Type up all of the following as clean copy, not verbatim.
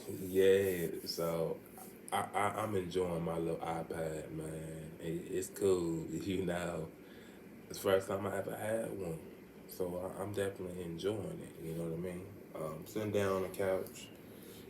Yeah, so I'm enjoying my little iPad, man. It's cool, you know. It's the first time I ever had one, so I'm definitely enjoying it. You know what I mean? Sitting down on the couch,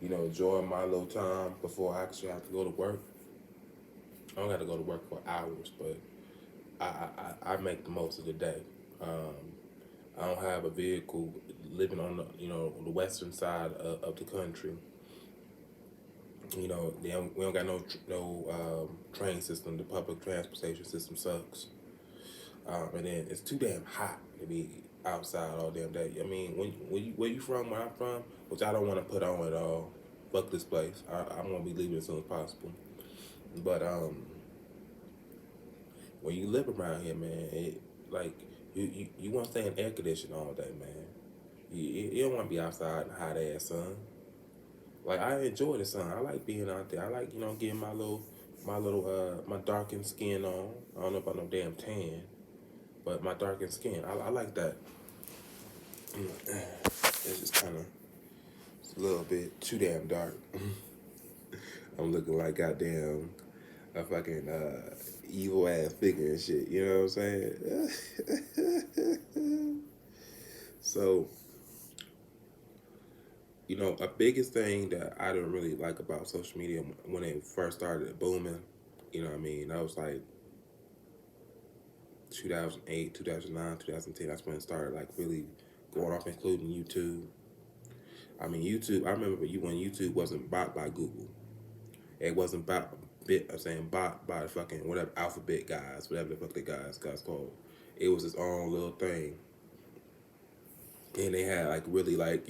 enjoying my little time before I actually have to go to work. I don't got to go to work for hours, but I make the most of the day. Um, I don't have a vehicle living on the western side of the country. We don't got no train system. The public transportation system sucks, and then it's too damn hot to be outside all damn day. I mean, where you from? Where I'm from, which I don't want to put on at all. Fuck this place. I'm gonna be leaving as soon as possible. But when you live around here, man, like you want to stay in air conditioning all day, man. You don't want to be outside in the hot ass sun. Like I enjoy the sun. I like being out there. I like getting my darkened skin on. I don't know about no damn tan, but my darkened skin. I like that. It's just kind of a little bit too damn dark. I'm looking like goddamn a fucking evil ass figure and shit. You know what I'm saying? So a biggest thing that I didn't really like about social media when it first started booming. You know what I mean? That was like 2008, 2009, 2010. That's when it started like really going off, including YouTube. I mean, YouTube. I remember when YouTube wasn't bought by Google. It wasn't bought. I'm saying bought by the fucking whatever Alphabet guys, whatever the fuck the guys called. It was its own little thing, and they had like really like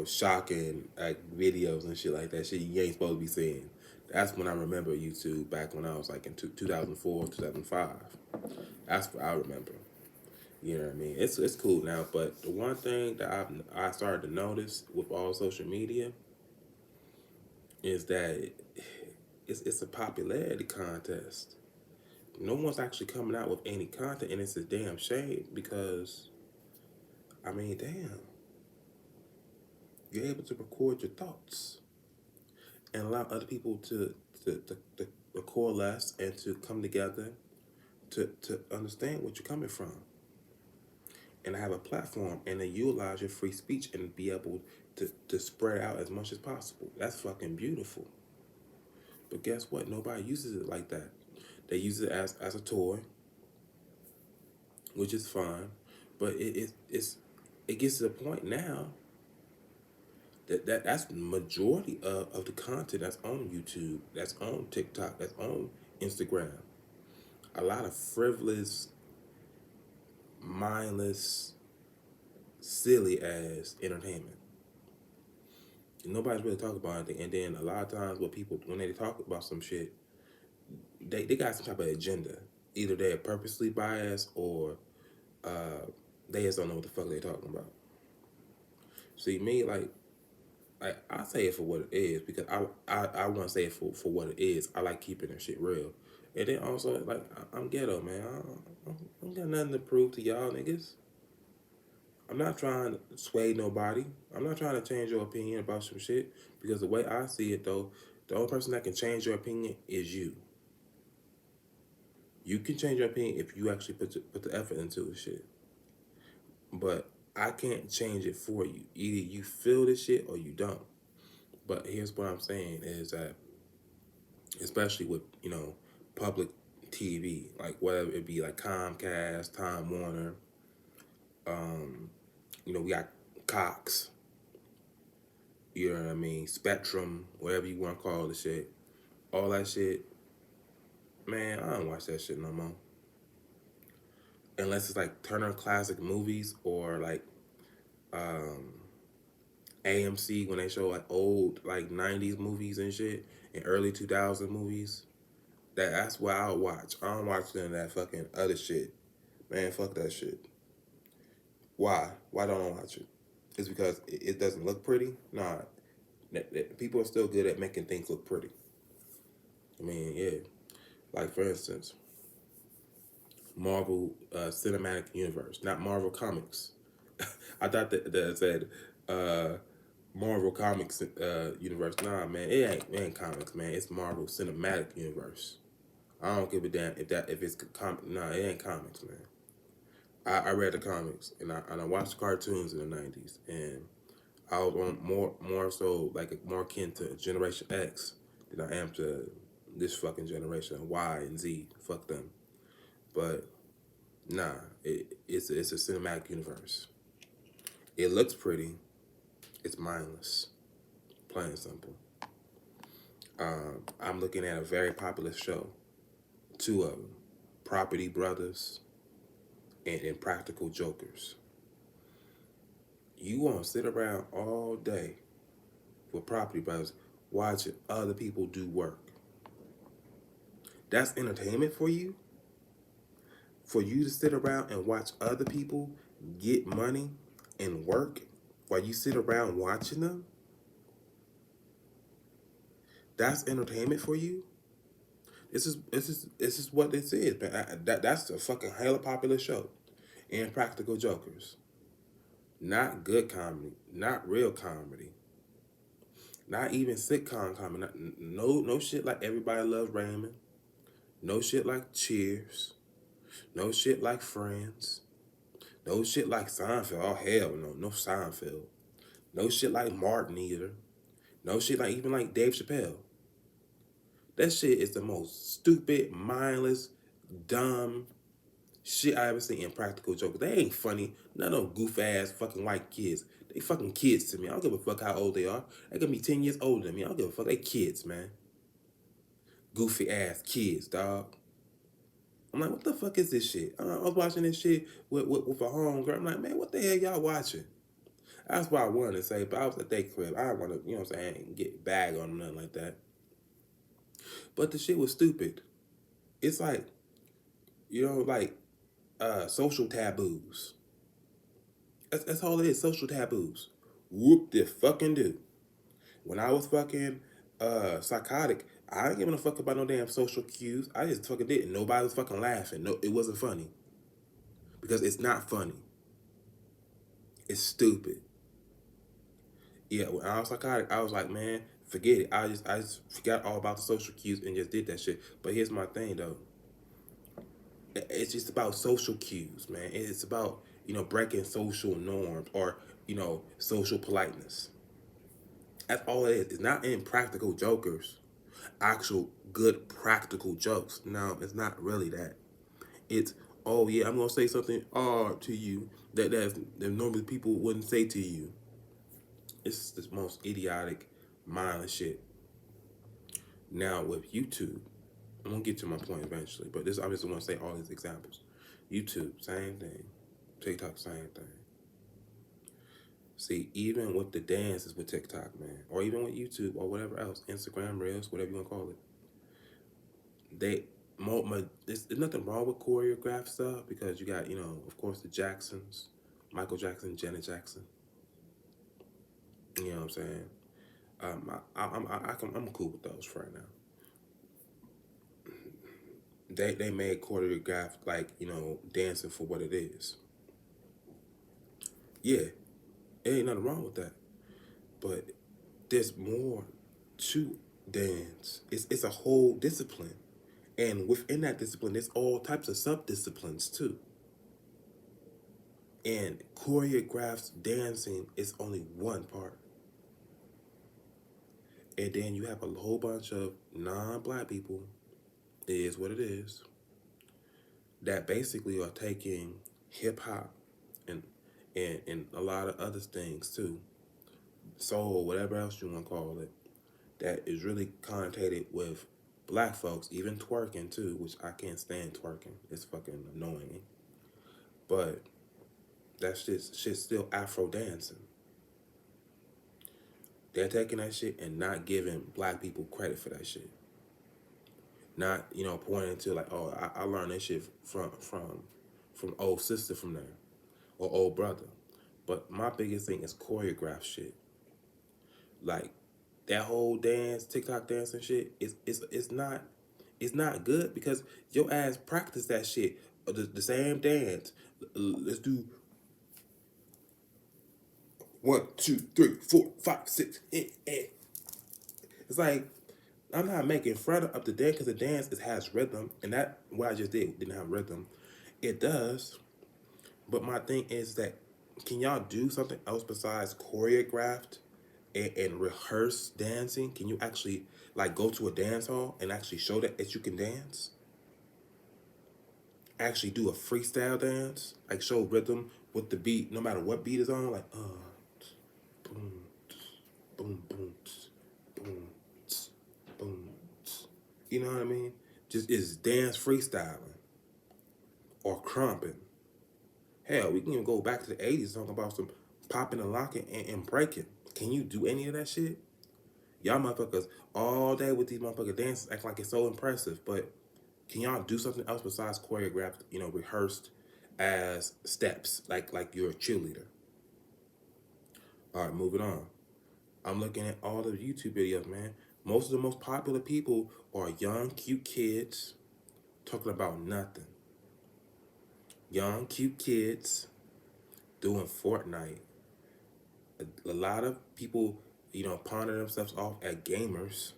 shocking like videos and shit like that. Shit you ain't supposed to be seeing. That's when I remember YouTube back when I was like in 2004, 2005. That's what I remember. You know what I mean? It's cool now, but the one thing that I started to notice with all social media is that it's a popularity contest. No one's actually coming out with any content, and it's a damn shame because I mean, damn, you're able to record your thoughts and allow other people to coalesce and to come together to understand what you're coming from and have a platform and then utilize your free speech and be able to spread out as much as possible. That's fucking beautiful. But guess what? Nobody uses it like that. They use it as a toy, which is fine. But it gets to the point now that's the majority of the content that's on YouTube, that's on TikTok, that's on Instagram. A lot of frivolous, mindless, silly ass entertainment. Nobody's really talking about anything. And then a lot of times what people when they talk about some shit, they got some type of agenda. Either they're purposely biased or they just don't know what the fuck they're talking about. See me I say it for what it is because I want to say it for what it is. I like keeping that shit real. And then also like I'm ghetto, man. I don't got nothing to prove to y'all niggas. I'm not trying to sway nobody. I'm not trying to change your opinion about some shit because the way I see it though, the only person that can change your opinion is you. You can change your opinion if you actually put the effort into the shit. But I can't change it for you. Either you feel this shit or you don't. But here's what I'm saying is that, especially with, public TV, like whether it be like Comcast, Time Warner, we got Cox, you know what I mean, Spectrum, whatever you want to call the shit. All that shit, man, I don't watch that shit no more. Unless it's like Turner Classic Movies or like AMC when they show like old like 90s movies and shit and early 2000 movies. That's what I'll watch. I don't watch none of that fucking other shit. Man, fuck that shit. Why? Why don't I watch it? It's because it doesn't look pretty? Nah. People are still good at making things look pretty. I mean, yeah. Like, for instance, Marvel Cinematic Universe, not Marvel Comics. I thought that said uh, Marvel Comics universe. Nah, man, it ain't comics, man. It's Marvel Cinematic Universe. I don't give a damn if it's Nah, it ain't comics, man. I read the comics and I watched cartoons in the '90s, and I was on more so like more akin to Generation X than I am to this fucking generation Y and Z. Fuck them. But nah, it's a cinematic universe. It looks pretty. It's mindless. Plain and simple. I'm looking at a very popular show. Two of them, Property Brothers and Impractical Jokers. You want to sit around all day with Property Brothers watching other people do work. That's entertainment for you? For you to sit around and watch other people get money and work while you sit around watching them? That's entertainment for you? This is what this is, man. That's a fucking hella popular show. Impractical Jokers. Not good comedy. Not real comedy. Not even sitcom comedy. No shit like Everybody Loves Raymond. No shit like Cheers. No shit like Friends. No shit like Seinfeld. Oh hell no Seinfeld. No shit like Martin either. No shit like even like Dave Chappelle. That shit is the most stupid, mindless, dumb shit I ever seen in Practical Jokers. They ain't funny. None of them goof ass fucking white kids. They fucking kids to me. I don't give a fuck how old they are. They could be 10 years older than me. I don't give a fuck. They kids, man. Goofy ass kids, dog. I'm like, what the fuck is this shit? I was watching this shit with a homegirl. I'm like, man, what the hell y'all watching? That's what I wanted to say, but I was at their crib. I didn't want to, you know what I'm saying, get bag on them, nothing like that. But the shit was stupid. It's like, like social taboos. That's all it is, social taboos. Whoop the fucking do. When I was fucking psychotic, I ain't giving a fuck about no damn social cues. I just fucking did. Nobody was fucking laughing. No, it wasn't funny. Because it's not funny. It's stupid. Yeah, when I was psychotic, I was like, man, forget it. I just forgot all about the social cues and just did that shit. But here's my thing though. It's just about social cues, man. It's about, breaking social norms or, social politeness. That's all it is. It's not in Practical Jokers, actual good practical jokes. No, it's not really that. It's, oh yeah, I'm gonna say something to you that normally people wouldn't say to you. It's the most idiotic, mindless shit. Now with YouTube, I'm gonna get to my point eventually, but I just want to say all these examples. YouTube, same thing. TikTok, same thing. See, even with the dances with TikTok, man, or even with YouTube or whatever else, Instagram Reels, whatever you want to call it, there's nothing wrong with choreographed stuff because you got, of course, the Jacksons, Michael Jackson, Janet Jackson. You know what I'm saying? I'm cool with those for right now. They made choreographed like dancing for what it is. Yeah, it ain't nothing wrong with that. But there's more to dance. It's a whole discipline, and within that discipline, there's all types of sub disciplines too. And choreographed dancing is only one part. And then you have a whole bunch of non-black people, it is what it is, that basically are taking hip hop and and a lot of other things too, soul, whatever else you want to call it, that is really connotated with black folks, even twerking too, which I can't stand twerking. It's fucking annoying. But that's just shit's still Afro dancing. They're taking that shit and not giving black people credit for that shit. Not, pointing to like, oh, I learned that shit from old sister from there or old brother. But my biggest thing is choreographed shit. Like that whole dance, TikTok dance and shit, it's not good because your ass practice that shit. The same dance. Let's do 1, 2, 3, 4, 5, 6. It's like I'm not making fun of the dance because the dance has rhythm, and that what I just didn't have rhythm. It does, but my thing is that can y'all do something else besides choreographed and rehearse dancing? Can you actually like go to a dance hall and actually show that you can dance? Actually do a freestyle dance, like show rhythm with the beat, no matter what beat is on, like boom, boom, boom, boom, boom. You know what I mean? Just is dance freestyling or crumping. Hell, we can even go back to the 80s talking about some popping and locking and breaking. Can you do any of that shit? Y'all motherfuckers all day with these motherfucker dances act like it's so impressive, but can y'all do something else besides choreographed, rehearsed as steps, like you're a cheerleader? All right, moving on. I'm looking at all the YouTube videos, man. Most of the most popular people are young, cute kids talking about nothing. Young, cute kids doing Fortnite. A lot of people, pawn themselves off at gamers,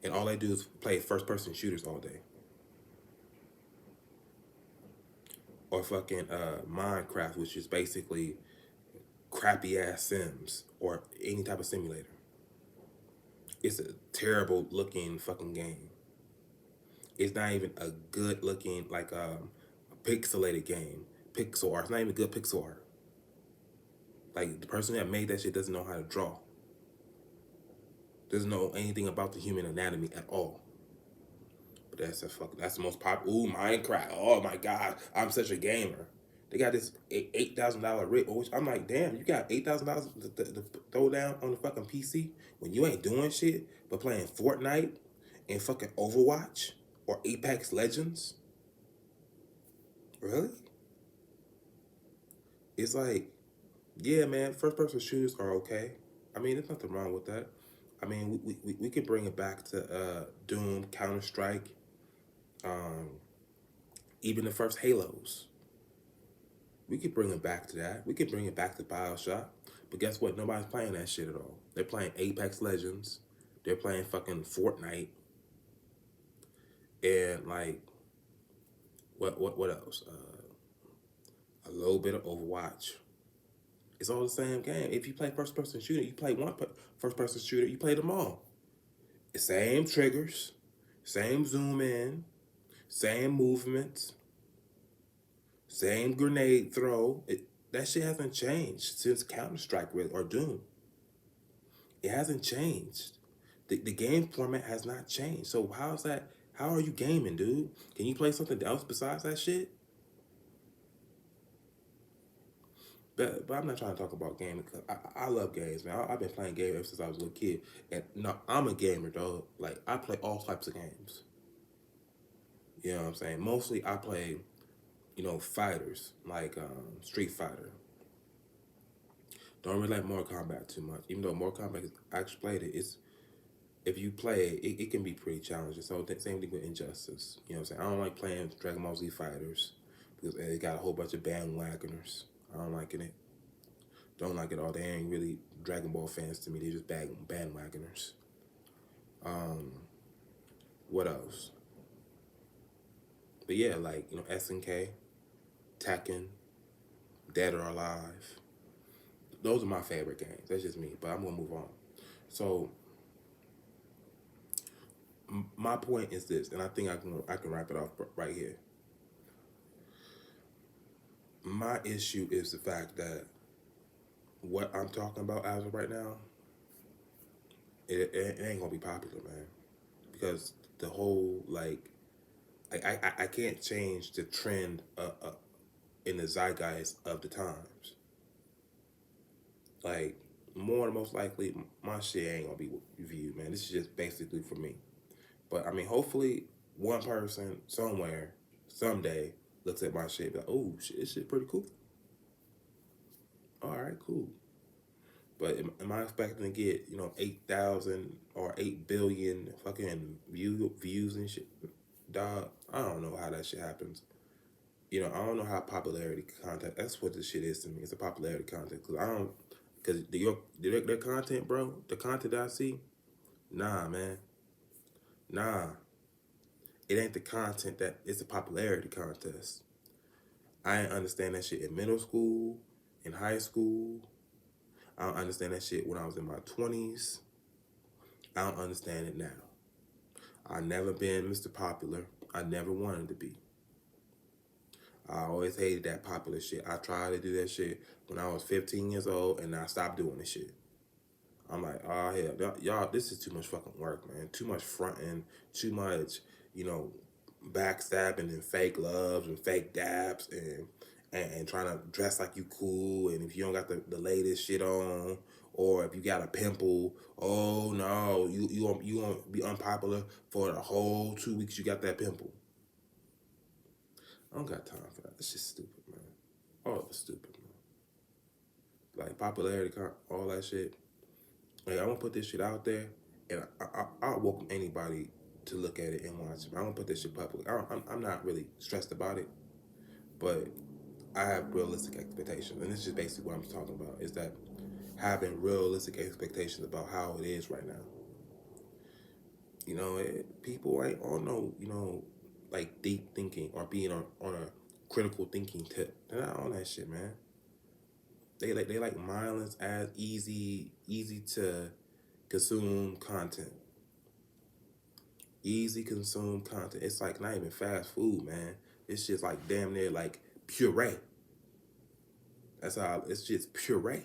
and all they do is play first-person shooters all day. Or fucking Minecraft, which is basically crappy ass Sims or any type of simulator. It's a terrible looking fucking game. It's not even a good looking like pixelated game. Pixel art. It's not even good pixel art. Like the person that made that shit doesn't know how to draw. Doesn't know anything about the human anatomy at all. But that's the most popular. Ooh, Minecraft. Oh my god, I'm such a gamer. They got this $8,000 rig, which I'm like, damn, you got $8,000 to throw down on the fucking PC when you ain't doing shit but playing Fortnite and fucking Overwatch or Apex Legends. Really? It's like, yeah, man, first person shooters are okay. I mean, there's nothing wrong with that. I mean, we could bring it back to Doom, Counter Strike, um, even the first Halos. We could bring it back to that. We could bring it back to Bioshock. But guess what? Nobody's playing that shit at all. They're playing Apex Legends. They're playing fucking Fortnite. And like, what else? A little bit of Overwatch. It's all the same game. If you play first person shooter, you play one first person shooter, you play them all. The same triggers, same zoom in, same movements, same grenade throw. That shit hasn't changed since Counter Strike or Doom. It hasn't changed. The game format has not changed. So how's that? How are you gaming, dude? Can you play something else besides that shit? But I'm not trying to talk about gaming because I love games, man. I've been playing games ever since I was a little kid. And no, I'm a gamer, dog. Like, I play all types of games. You know what I'm saying? Mostly I play, fighters, like Street Fighter. Don't really like Mortal Kombat too much. Even though Mortal Kombat, I actually played it, if you play it, it can be pretty challenging. So same thing with Injustice. You know what I'm saying? I don't like playing Dragon Ball Z Fighters because they got a whole bunch of bandwagoners. I don't like it. Don't like it all. They ain't really Dragon Ball fans to me. They're just bandwagoners. What else? But yeah, like, SNK, Tekken, Dead or Alive. Those are my favorite games. That's just me. But I'm gonna move on. So my point is this, and I think I can wrap it off right here. My issue is the fact that what I'm talking about as of right now, it ain't gonna be popular, man. Because the whole like, I can't change the trend in the zeitgeist of the times. Like, more than most likely, my shit ain't gonna be viewed, man. This is just basically for me. But I mean, hopefully, one person somewhere, someday, looks at my shit, and be like, oh shit, this shit pretty cool. All right, cool. But am I expecting to get 8,000 or 8 billion fucking views and shit? Dog, I don't know how that shit happens. I don't know how popularity content. That's what this shit is to me. It's a popularity content because I don't. Cause their content, bro, the content that I see, nah, man, nah, it ain't the content that it's a popularity contest. I didn't understand that shit in middle school, in high school. I don't understand that shit when I was in my 20s. I don't understand it now. I never been Mr. Popular. I never wanted to be. I always hated that popular shit. I tried to do that shit when I was 15 years old, and I stopped doing this shit. I'm like, oh hell, y'all, this is too much fucking work, man. Too much fronting, too much, you know, backstabbing and fake loves and fake daps and trying to dress like you cool. And if you don't got the latest shit on, or if you got a pimple, oh no, you won't be unpopular for the whole 2 weeks you got that pimple. I don't got time for that. It's just stupid, man. All of it's stupid, man. Like popularity, all that shit. Like, I want to put this shit out there, and I'll welcome anybody to look at it and watch it. I don't put this shit public. I'm not really stressed about it, but I have realistic expectations, and this is just basically what I'm talking about. Is that having realistic expectations about how it is right now. You know, people ain't on no, you know, like deep thinking or being on a critical thinking tip. They're not on that shit, man. They like mindless as easy to consume content. Easy consume content. It's like not even fast food, man. It's just like damn near like puree. That's how it's just puree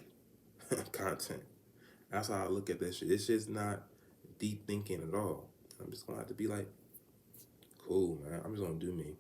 content. That's how I look at this shit. It's just not deep thinking at all. I'm just gonna have to be like, cool, man. I'm just gonna do me.